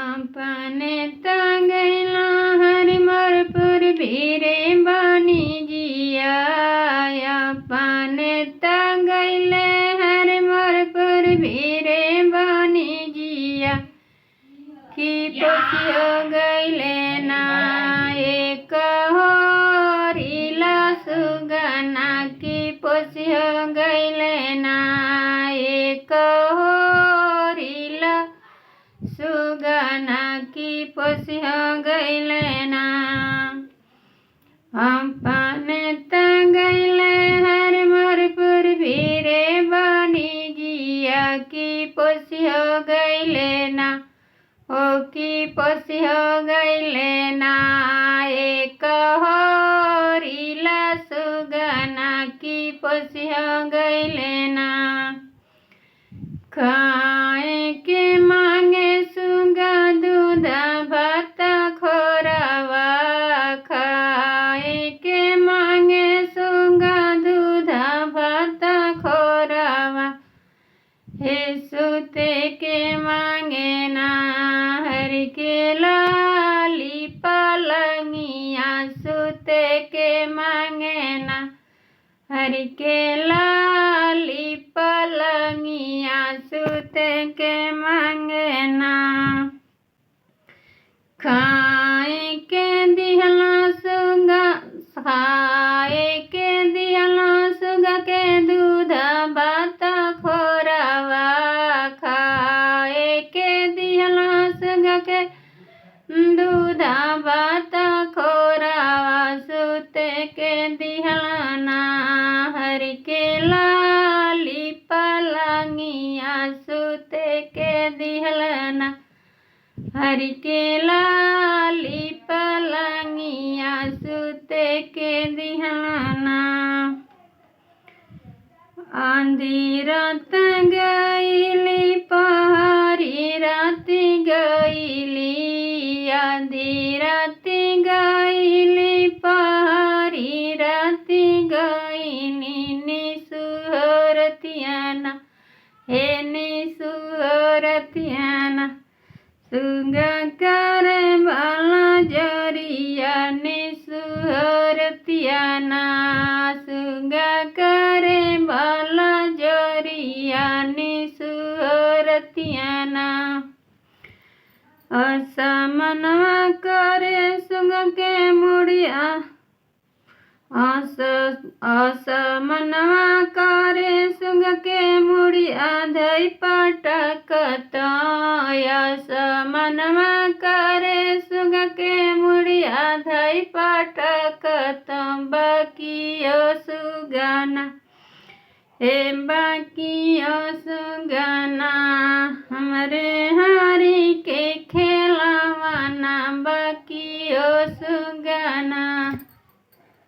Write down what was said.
अपने तंगैला हरिमरपुर भीरे बनी जिया अपने तंगैले हरिमरपुर भीरे बनी जिया कि पोसियो गैले ना एक होरिला सुगना कि पोसियो गैले ना एक होरिला सुगना की पोसियो गैले ना अपने तंगैले हरिमरपुर भीरे बनी जिया की पोसियो गैले ना ओ की पोसियो गैले ना एक होरिला सुगना की पोसियो गैले ना खाए के मांगे सुगा दूध भात खोरावा खाए के मांगे सुगा दूध भात खोरावा हे सुते के मांगे ना हरि के लाली पलंगिया सुते के मांगे ना हरि के लाली पलंगिया सुते के मांगे ना खाए के दिहला सुगा खाए के दिहला सुगा के दूध भात खोरावा खाए के दिहला सुगा के दूध भात खोरावा सुते के दिहला ना हरि के लाली पलंगिया सुते के दिहला ना हरि के लाली पलंगिया सुते के दिहला ना आंधी रात गईली पहाड़ी रात गईली आंधी रात गईली पहाड़ी रात गईली निसुहरतियाना हे निसुहरतियाना सुगा करे बाला जरिया निसुहरतियाना सुगा करे बाला जरिया निसुहरतियाना असमनवा करे सुगा के मुड़िया असमनवा करे सुगा के मुड़िया धई पटकत असमनवा करे सुगा के मुड़िया धई पटकत बाकियो सुगाना हे बाकियो सुगाना हमरे